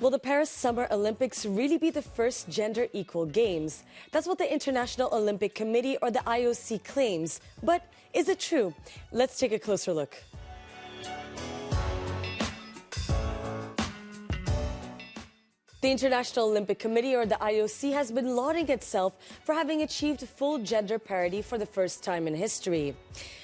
Will the Paris Summer Olympics really be the first gender-equal games? That's what the International Olympic Committee, or the IOC, claims. But is it true? Let's take a closer look. The International Olympic Committee, or the IOC, has been lauding itself for having achieved full gender parity for the first time in history.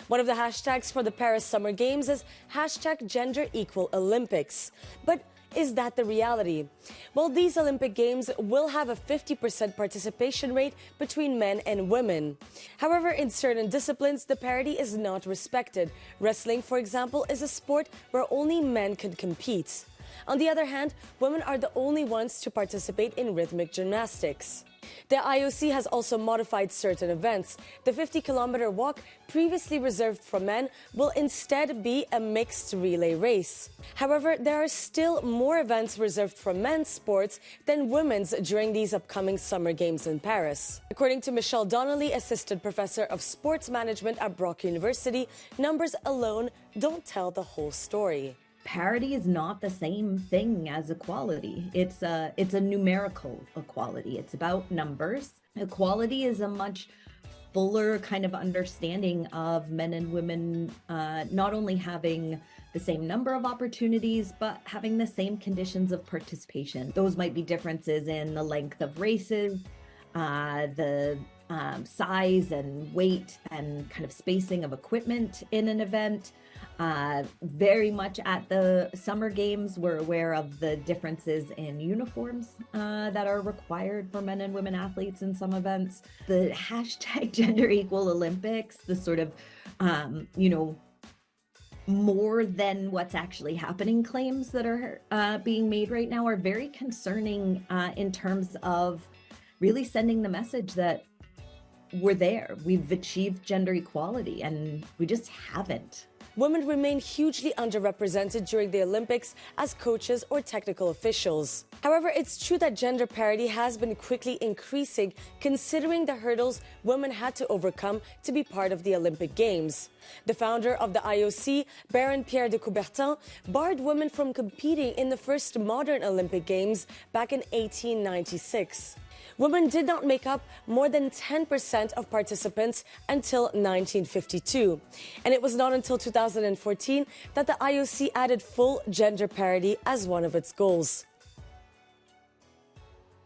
One of the hashtags for the Paris Summer Games is #GenderEqualOlympics. But is that the reality? Well, these Olympic Games will have a 50% participation rate between men and women. However, in certain disciplines, the parity is not respected. Wrestling, for example, is a sport where only men can compete. On the other hand, women are the only ones to participate in rhythmic gymnastics. The IOC has also modified certain events. The 50-kilometer walk, previously reserved for men, will instead be a mixed relay race. However, there are still more events reserved for men's sports than women's during these upcoming Summer Games in Paris. According to Michelle Donnelly, Assistant Professor of Sports Management at Brock University, numbers alone don't tell the whole story. Parity is not the same thing as equality. It's a numerical equality. It's about numbers. Equality is a much fuller kind of understanding of men and women not only having the same number of opportunities, but having the same conditions of participation. Those might be differences in the length of races, the size and weight and kind of spacing of equipment in an event. Very much at the Summer Games, we're aware of the differences in uniforms that are required for men and women athletes in some events. The #GenderEqualOlympics, the sort of, more than what's actually happening claims that are being made right now are very concerning in terms of really sending the message that we're there. We've achieved gender equality, and we just haven't. Women remain hugely underrepresented during the Olympics as coaches or technical officials. However, it's true that gender parity has been quickly increasing, considering the hurdles women had to overcome to be part of the Olympic Games. The founder of the IOC, Baron Pierre de Coubertin, barred women from competing in the first modern Olympic Games back in 1896. Women did not make up more than 10% of participants until 1952. And it was not until 2014 that the IOC added full gender parity as one of its goals.